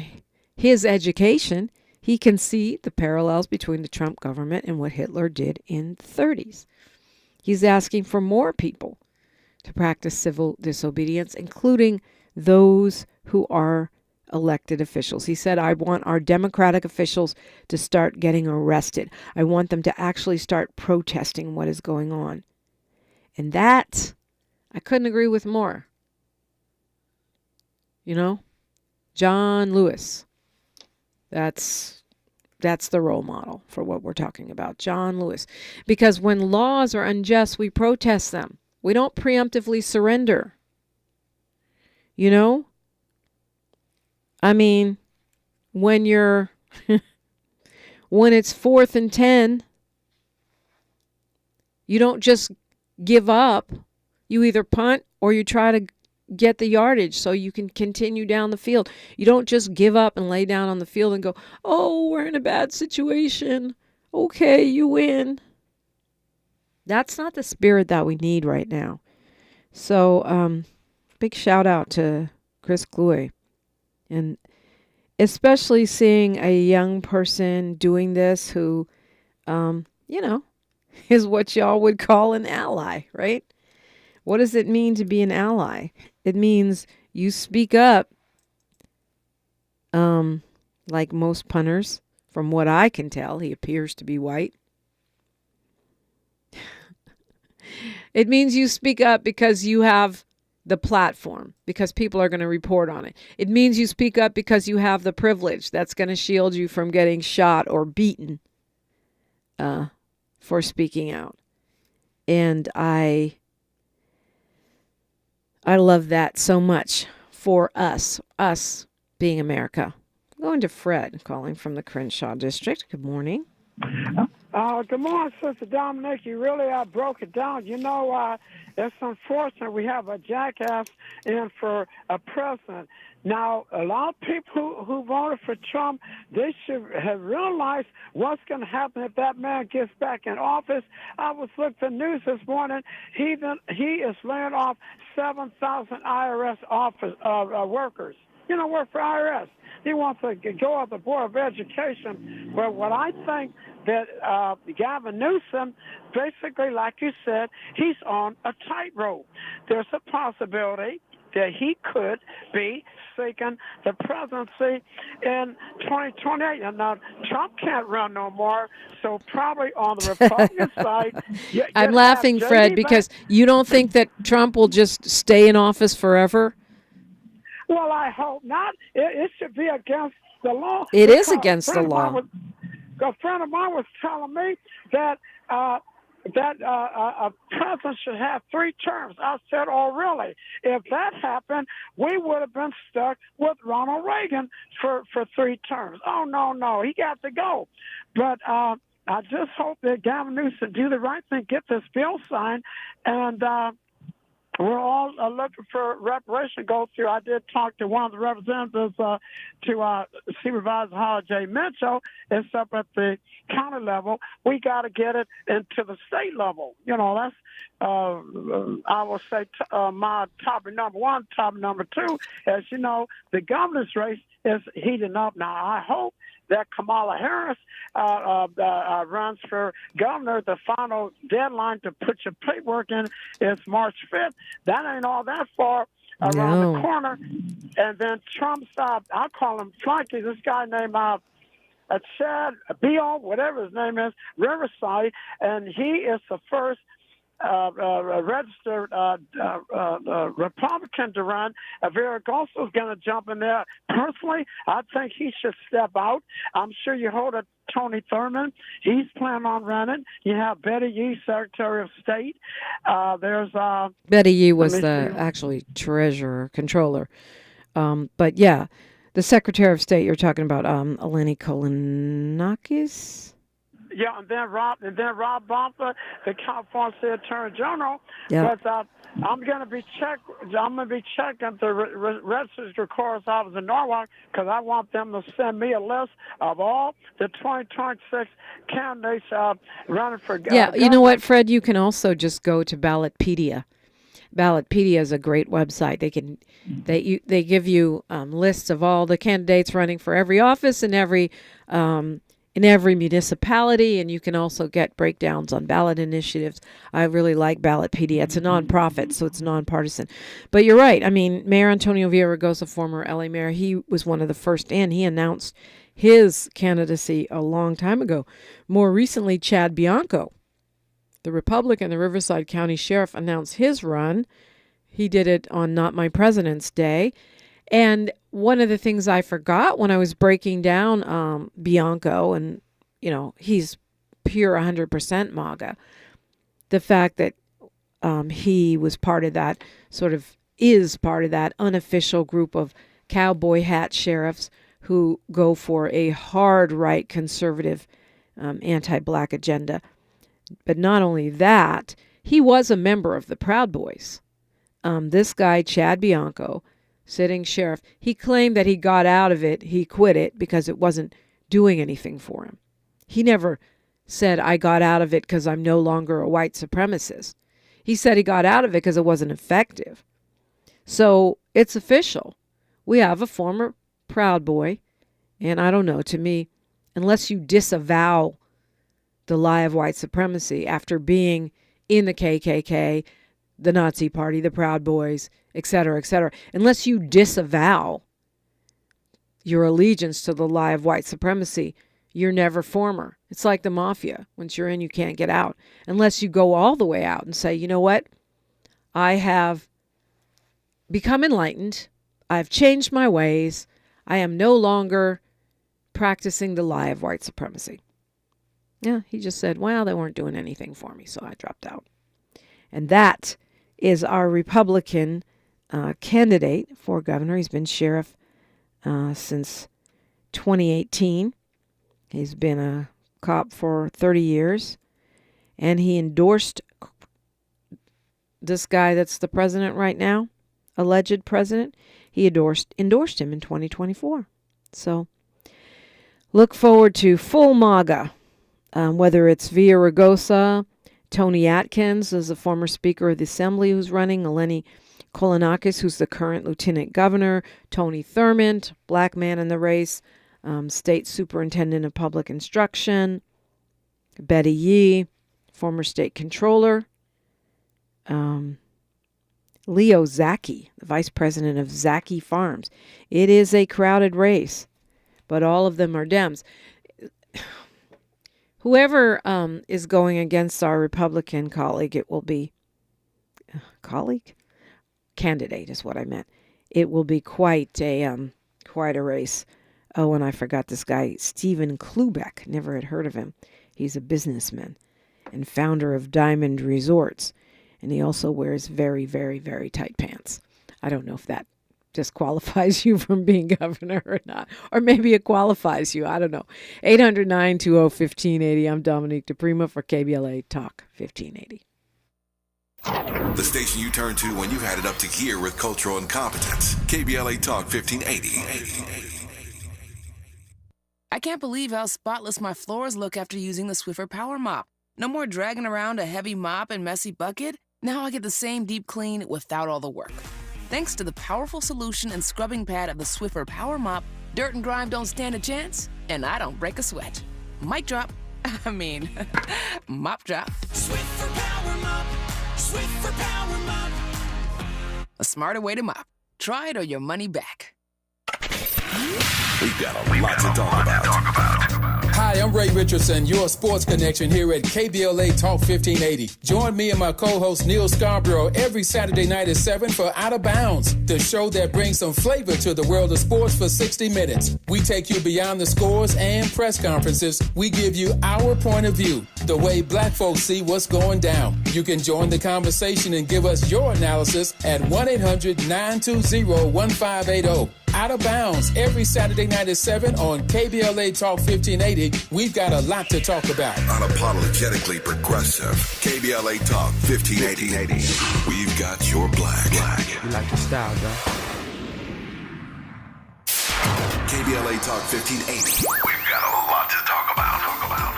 his education, he can see the parallels between the Trump government and what Hitler did in the 30s. He's asking for more people to practice civil disobedience, including those who are elected officials. He said, I want our Democratic officials to start getting arrested. I want them to actually start protesting what is going on. And that, I couldn't agree with more. John Lewis. That's the role model for what we're talking about. John Lewis. Because when laws are unjust, we protest them. We don't preemptively surrender. I mean, when it's 4th and 10, you don't just give up. You either punt or you try to get the yardage so you can continue down the field. You don't just give up and lay down on the field and go, oh, we're in a bad situation. Okay, you win. That's not the spirit that we need right now. So, big shout out to Chris Kluwe. And especially seeing a young person doing this who, is what y'all would call an ally, right? What does it mean to be an ally? It means you speak up, like most punters. From what I can tell, he appears to be white. It means you speak up because you have the platform, because people are going to report on it. It means you speak up because you have the privilege that's going to shield you from getting shot or beaten for speaking out. And I love that so much for us being America. Going to Fred, calling from the Crenshaw district. Good morning. Good morning, Sister Dominique. You really broke it down. You know, it's unfortunate we have a jackass in for a president. Now, a lot of people who voted for Trump, they should have realized what's going to happen if that man gets back in office. I was looking at the news this morning. He is laying off 7,000 IRS workers. Work for IRS. He wants to go off the Board of Education. But what I think that Gavin Newsom, basically, like you said, he's on a tightrope. There's a possibility that he could be seeking the presidency in 2028. And now Trump can't run no more, so probably on the Republican side. I'm laughing, Fred, because you don't think that Trump will just stay in office forever? Well, I hope not. It should be against the law. It is against the law. A friend of mine was telling me that a president should have 3 terms. I said, oh, really? If that happened, we would have been stuck with Ronald Reagan for 3 terms. Oh, no, he got to go. But I just hope that Gavin Newsom do the right thing, get this bill signed, and we're all looking for reparations to go through. I did talk to one of the representatives to Supervisor Howard J. Mitchell. It's up at the county level. We got to get it into the state level. That's, I will say, my topic number 1. Topic number 2, as you know, the governor's race is heating up now. I hope that Kamala Harris runs for governor. The final deadline to put your paperwork in is March 5th. That ain't all that far around the corner. And then Trump's, I call him Flunky, this guy named Chad Beal, whatever his name is, Riverside, and he is the first registered Republican to run. Viragosa is going to jump in there. Personally, I think he should step out. I'm sure you heard of Tony Thurman. He's planning on running. You have Betty Yee, Secretary of State. There's Betty Yee was the actually controller. But yeah, the Secretary of State you're talking about, Eleni Kolinakis. Yeah, and then Rob Bonta, the California State Attorney General. Yeah. But I'm going to be checking the registered corps office in Norwalk because I want them to send me a list of all the 2026 candidates running for governor. Yeah, you know what, Fred? You can also just go to Ballotpedia. Ballotpedia is a great website. They give you lists of all the candidates running for every office in every municipality, and you can also get breakdowns on ballot initiatives. I really like Ballotpedia. It's a nonprofit, so it's nonpartisan. But you're right. I mean, Mayor Antonio Villaraigosa, former LA mayor, he was one of the first in. He announced his candidacy a long time ago. More recently, Chad Bianco, the Republican, the Riverside County Sheriff, announced his run. He did it on Not My President's Day. And one of the things I forgot when I was breaking down Bianco, and, he's pure 100% MAGA, the fact that he was part of that, is part of that unofficial group of cowboy hat sheriffs who go for a hard right conservative anti-black agenda. But not only that, he was a member of the Proud Boys. This guy, Chad Bianco, sitting sheriff, he claimed that he got out of it, he quit it because it wasn't doing anything for him. He never said, I got out of it because I'm no longer a white supremacist. He said he got out of it because it wasn't effective. So it's official. We have a former Proud Boy. And I don't know, to me, unless you disavow the lie of white supremacy after being in the KKK, the Nazi Party, the Proud Boys, etc., unless you disavow your allegiance to the lie of white supremacy, you're never former. It's like the mafia. Once you're in, you can't get out. Unless you go all the way out and say, you know what? I have become enlightened. I've changed my ways. I am no longer practicing the lie of white supremacy. Yeah, he just said, well, they weren't doing anything for me, so I dropped out. And that is our Republican candidate for governor. He's been sheriff since 2018. He's been a cop for 30 years. And he endorsed this guy that's the president right now, alleged president. He endorsed him in 2024. So look forward to full MAGA, whether it's Villaraigosa, Tony Atkins is a former Speaker of the Assembly who's running, Eleni Kolonakis, who's the current Lieutenant Governor, Tony Thurmond, black man in the race, State Superintendent of Public Instruction, Betty Yee, former State Controller, Leo Zaki, the Vice President of Zaki Farms. It is a crowded race, but all of them are Dems. Whoever is going against our Republican colleague, it will be candidate is what I meant. It will be quite a race. Oh, and I forgot this guy, Stephen Klubeck. Never had heard of him. He's a businessman and founder of Diamond Resorts, and he also wears very, very, very tight pants. I don't know if that disqualifies you from being governor or not. Or maybe it qualifies you. I don't know. 800-920-1580. I'm Dominique DiPrima for KBLA Talk 1580. The station you turn to when you've had it up to gear with cultural incompetence. KBLA Talk 1580. I can't believe how spotless my floors look after using the Swiffer Power Mop. No more dragging around a heavy mop and messy bucket. Now I get the same deep clean without all the work. Thanks to the powerful solution and scrubbing pad of the Swiffer Power Mop, dirt and grime don't stand a chance, and I don't break a sweat. Mic drop. Mop drop. Swiffer Power Mop. Swiffer Power Mop. A smarter way to mop. Try it or your money back. We've got a lot to talk about. Hi, I'm Ray Richardson, your sports connection here at KBLA Talk 1580. Join me and my co-host Neil Scarborough every Saturday night at 7 for Out of Bounds, the show that brings some flavor to the world of sports for 60 minutes. We take you beyond the scores and press conferences. We give you our point of view, the way black folks see what's going down. You can join the conversation and give us your analysis at 1-800-920-1580. Out of Bounds every Saturday night at 7 on KBLA Talk 1580. We've got a lot to talk about. Unapologetically progressive. KBLA Talk 1580. We've got your black. You like the style, though. KBLA Talk 1580. We've got a lot to talk about.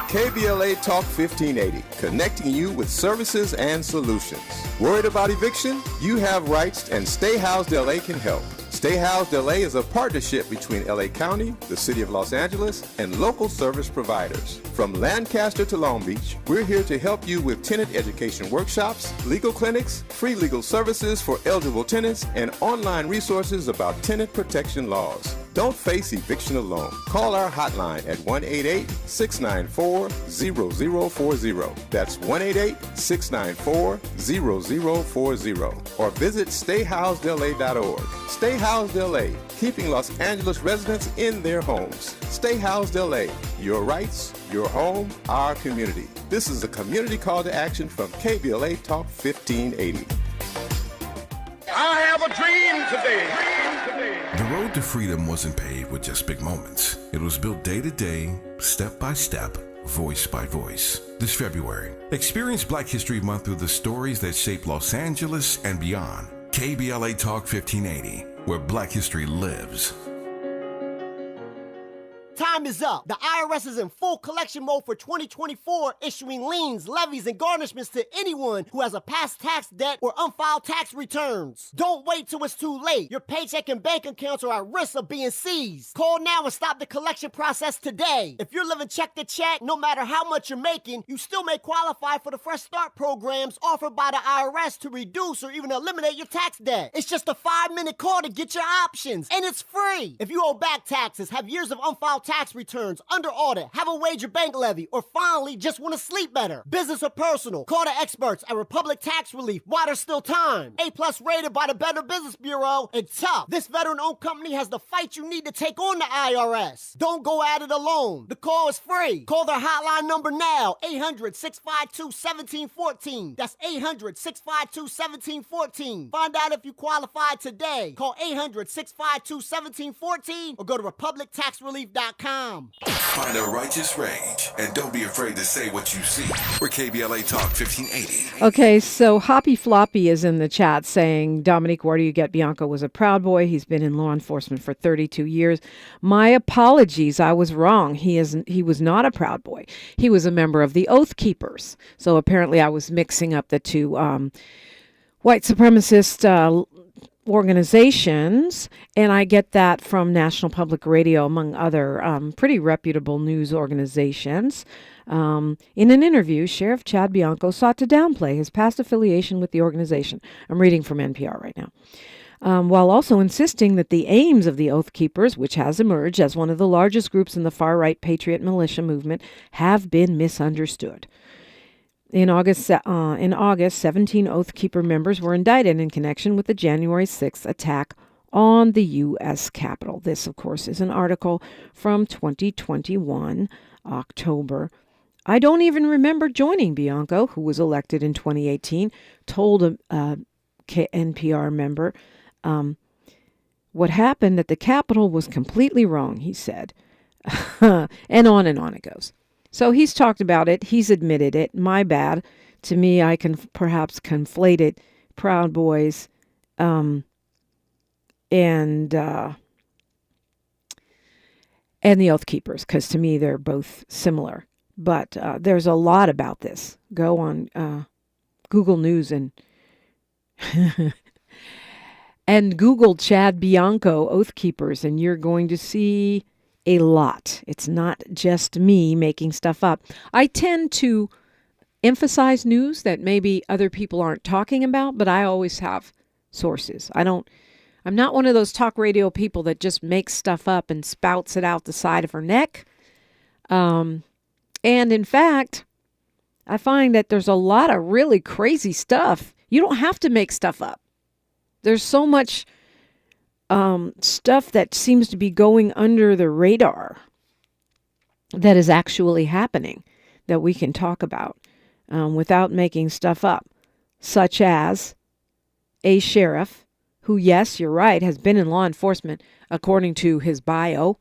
KBLA Talk 1580, connecting you with services and solutions. Worried about eviction? You have rights, and Stay Housed LA can help. Stay Housed LA is a partnership between LA County, the City of Los Angeles, and local service providers. From Lancaster to Long Beach, we're here to help you with tenant education workshops, legal clinics, free legal services for eligible tenants, and online resources about tenant protection laws. Don't face eviction alone. Call our hotline at 1-888-694-0040. That's 1-888-694-0040. Or visit stayhousedla.org. Stay Housed LA, keeping Los Angeles residents in their homes. Stay Housed LA, your rights, your home, our community. This is a community call to action from KBLA Talk 1580. I have a dream today. The road to freedom wasn't paved with just big moments. It was built day to day, step by step, voice by voice. This February, experience Black History Month through the stories that shape Los Angeles and beyond. KBLA Talk 1580, where Black history lives. Time time is up. The IRS is in full collection mode for 2024, issuing liens, levies, and garnishments to anyone who has a past tax debt or unfiled tax returns. Don't wait till it's too late. Your paycheck and bank accounts are at risk of being seized. Call now and stop the collection process today. If you're living check to check, no matter how much you're making, you still may qualify for the Fresh Start programs offered by the IRS to reduce or even eliminate your tax debt. It's just a 5-minute call to get your options, and it's free. If you owe back taxes, have years of unfiled tax returns, under audit, have a wage bank levy, or finally just want to sleep better, business or personal, call the experts at Republic Tax Relief while there's still time. A+ rated by the Better Business Bureau, and tough. This veteran-owned company has the fight you need to take on the IRS. Don't go at it alone. The call is free. Call their hotline number now, 800-652-1714. That's 800-652-1714. Find out if you qualify today. Call 800-652-1714 or go to republictaxrelief.com. Find a righteous rage and don't be afraid to say what you see. We're KBLA Talk 1580. Okay, so Hoppy Floppy is in the chat saying, Dominique, where do you get Bianco was a Proud Boy. He's been in law enforcement for 32 years. My apologies. I was wrong. He was not a Proud Boy. He was a member of the Oath Keepers. So apparently I was mixing up the two white supremacist organizations, and I get that from National Public Radio, among other pretty reputable news organizations. In an interview, Sheriff Chad Bianco sought to downplay his past affiliation with the organization. I'm reading from NPR right now. While also insisting that the aims of the Oath Keepers, which has emerged as one of the largest groups in the far-right patriot militia movement, have been misunderstood. In August, 17 Oath Keeper members were indicted in connection with the January 6th attack on the U.S. Capitol. This, of course, is an article from 2021, October. I don't even remember joining Bianco, who was elected in 2018, told a NPR member. What happened at the Capitol was completely wrong, he said. And on it goes. So he's talked about it. He's admitted it. My bad. To me, I can perhaps conflated Proud Boys and the Oath Keepers, because to me they're both similar. But there's a lot about this. Go on Google News and and Google Chad Bianco Oath Keepers, and you're going to see a lot. It's not just me making stuff up. I tend to emphasize news that maybe other people aren't talking about, but I always have sources. I'm not one of those talk radio people that just makes stuff up and spouts it out the side of her neck. And in fact, I find that there's a lot of really crazy stuff. You don't have to make stuff up. There's so much stuff that seems to be going under the radar that is actually happening that we can talk about without making stuff up, such as a sheriff who, yes, you're right, has been in law enforcement, according to his bio,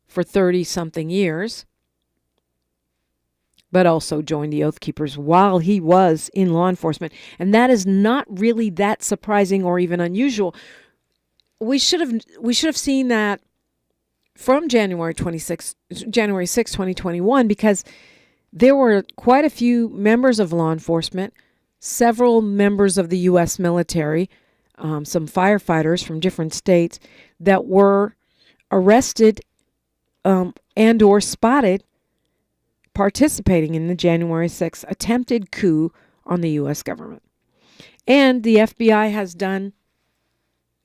for 30-something years, but also joined the Oath Keepers while he was in law enforcement. And that is not really that surprising or even unusual. We should have seen that from January 6, 2021, because there were quite a few members of law enforcement, several members of the U.S. military, some firefighters from different states that were arrested and or spotted participating in the January 6th attempted coup on the U.S. government. And the FBI has done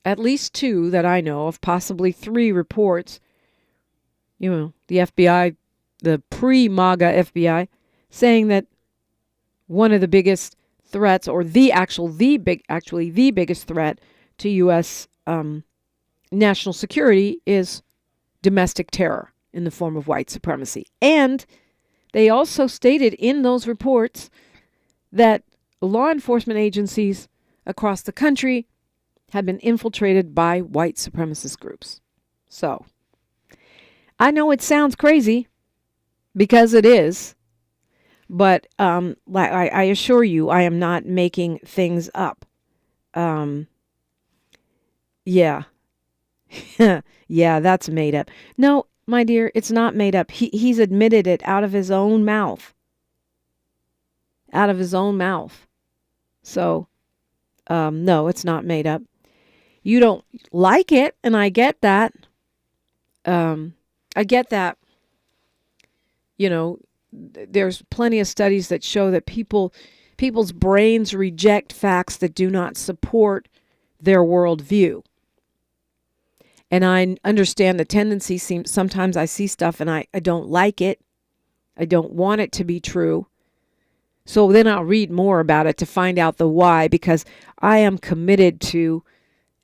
at least 2 that I know of, possibly 3 reports. You know, the FBI, the pre-MAGA FBI, saying that one of the biggest threats, or the biggest threat to U.S. National security is domestic terror in the form of white supremacy. And they also stated in those reports that law enforcement agencies across the country have been infiltrated by white supremacist groups. So, I know it sounds crazy, because it is, but I assure you, I am not making things up. Yeah. Yeah, that's made up. No, my dear. It's not made up. He's admitted it out of his own mouth. Out of his own mouth. So, no, it's not made up. You don't like it, and I get that. I get that. You know, there's plenty of studies that show that people's brains reject facts that do not support their worldview. And I understand the tendency sometimes I see stuff and I don't like it. I don't want it to be true. So then I'll read more about it to find out the why, because I am committed to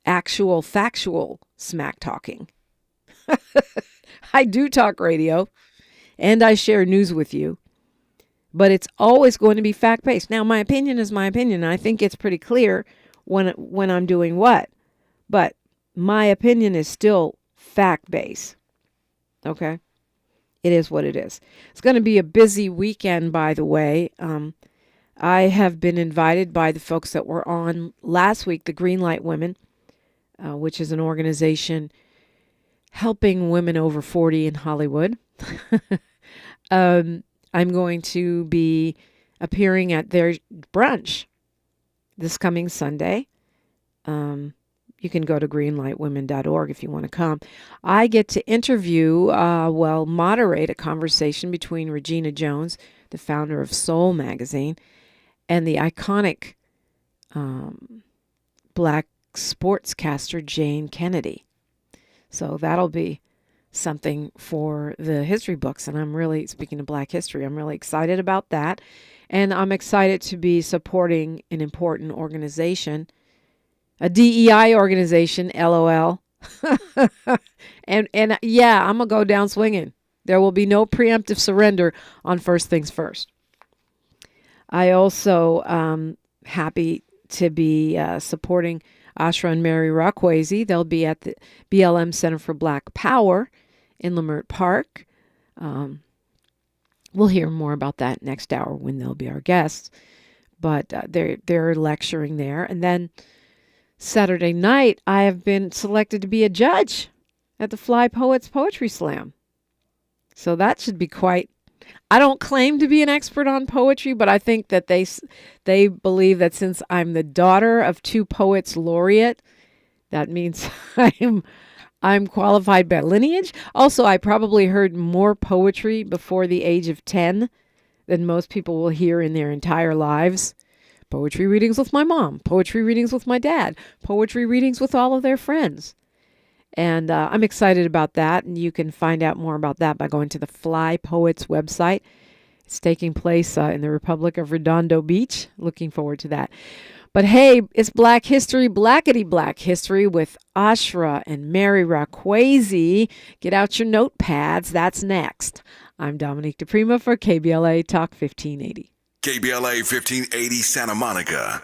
actual factual smack talking. I do talk radio and I share news with you, but it's always going to be fact-based. Now, my opinion is my opinion. And I think it's pretty clear when I'm doing what, but my opinion is still fact-based. Okay? It is what it is. It's going to be a busy weekend, by the way. I have been invited by the folks that were on last week, the Greenlight Women, which is an organization helping women over 40 in Hollywood. I'm going to be appearing at their brunch this coming Sunday. You can go to greenlightwomen.org if you want to come. I get to interview, moderate a conversation between Regina Jones, the founder of Soul magazine, and the iconic black sportscaster Jane Kennedy. So that'll be something for the history books. And I'm really, speaking of black history, I'm really excited about that. And I'm excited to be supporting an important organization, a DEI organization, LOL. and yeah, I'm going to go down swinging. There will be no preemptive surrender on First Things First. I also happy to be supporting Ashra and Mary Rockwasey. They'll be at the BLM Center for Black Power in Leimert Park. We'll hear more about that next hour when they'll be our guests. But they're lecturing there. And then Saturday night, I have been selected to be a judge at the Fly Poets Poetry Slam. So that should be quite... I don't claim to be an expert on poetry, but I think that they believe that since I'm the daughter of 2 poets laureate, that means I'm qualified by lineage. Also, I probably heard more poetry before the age of 10 than most people will hear in their entire lives. Poetry readings with my mom, poetry readings with my dad, poetry readings with all of their friends. And I'm excited about that. And you can find out more about that by going to the Fly Poets website. It's taking place in the Republic of Redondo Beach. Looking forward to that. But hey, it's Black History, Blackety Black History with Ashra and Mary Rockwasey. Get out your notepads. That's next. I'm Dominique DiPrima for KBLA Talk 1580. KBLA 1580 Santa Monica.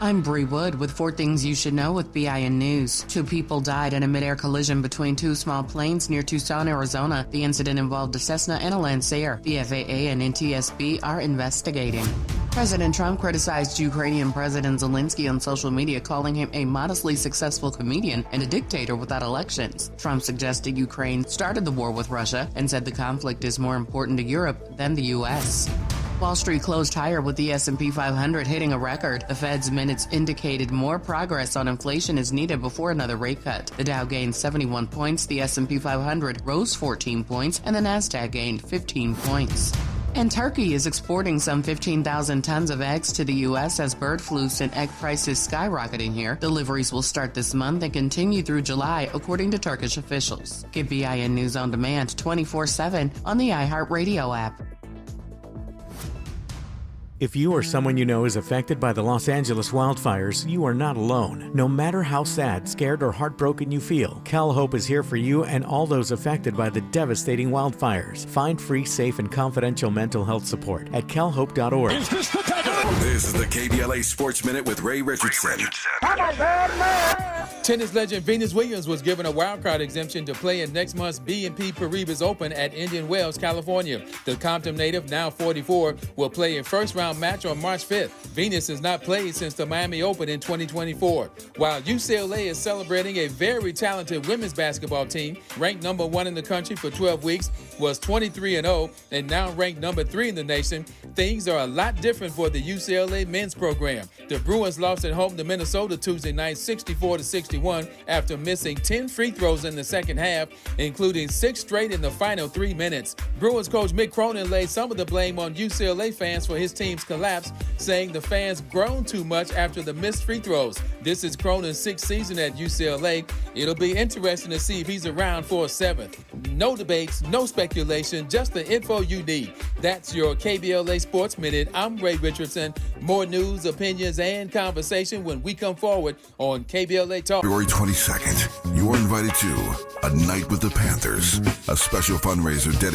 I'm Bree Wood with 4 Things You Should Know with BIN News. 2 people died in a mid-air collision between 2 small planes near Tucson, Arizona. The incident involved a Cessna and a Lancer. The FAA and NTSB are investigating. President Trump criticized Ukrainian President Zelensky on social media, calling him a modestly successful comedian and a dictator without elections. Trump suggested Ukraine started the war with Russia and said the conflict is more important to Europe than the U.S. Wall Street closed higher with the S&P 500 hitting a record. The Fed's minutes indicated more progress on inflation is needed before another rate cut. The Dow gained 71 points, the S&P 500 rose 14 points, and the Nasdaq gained 15 points. And Turkey is exporting some 15,000 tons of eggs to the U.S. as bird flu sent egg prices skyrocketing here. Deliveries will start this month and continue through July, according to Turkish officials. Get BIN News on demand 24/7 on the iHeartRadio app. If you or someone you know is affected by the Los Angeles wildfires, you are not alone. No matter how sad, scared, or heartbroken you feel, Cal Hope is here for you and all those affected by the devastating wildfires. Find free, safe, and confidential mental health support at calhope.org. Is this the dagger? This is the KBLA Sports Minute with Ray Richardson. Tennis legend Venus Williams was given a wildcard exemption to play in next month's B&P Paribas Open at Indian Wells, California. The Compton native, now 44, will play a first-round match on March 5th. Venus has not played since the Miami Open in 2024. While UCLA is celebrating a very talented women's basketball team, ranked number 1 in the country for 12 weeks, was 23-0, and now ranked number 3 in the nation, things are a lot different for the UCLA men's program. The Bruins lost at home to Minnesota Tuesday night 64-61 after missing 10 free throws in the second half, including 6 straight in the final 3 minutes. Bruins coach Mick Cronin laid some of the blame on UCLA fans for his team's collapse, saying the fans groaned too much after the missed free throws. This is Cronin's 6th season at UCLA. It'll be interesting to see if he's around for a 7th. No debates, no speculation, just the info you need. That's your KBLA Sports Minute. I'm Ray Richardson. More news, opinions, and conversation when we come forward on KBLA Talk. February 22nd, you are invited to A Night with the Panthers, a special fundraiser dedicated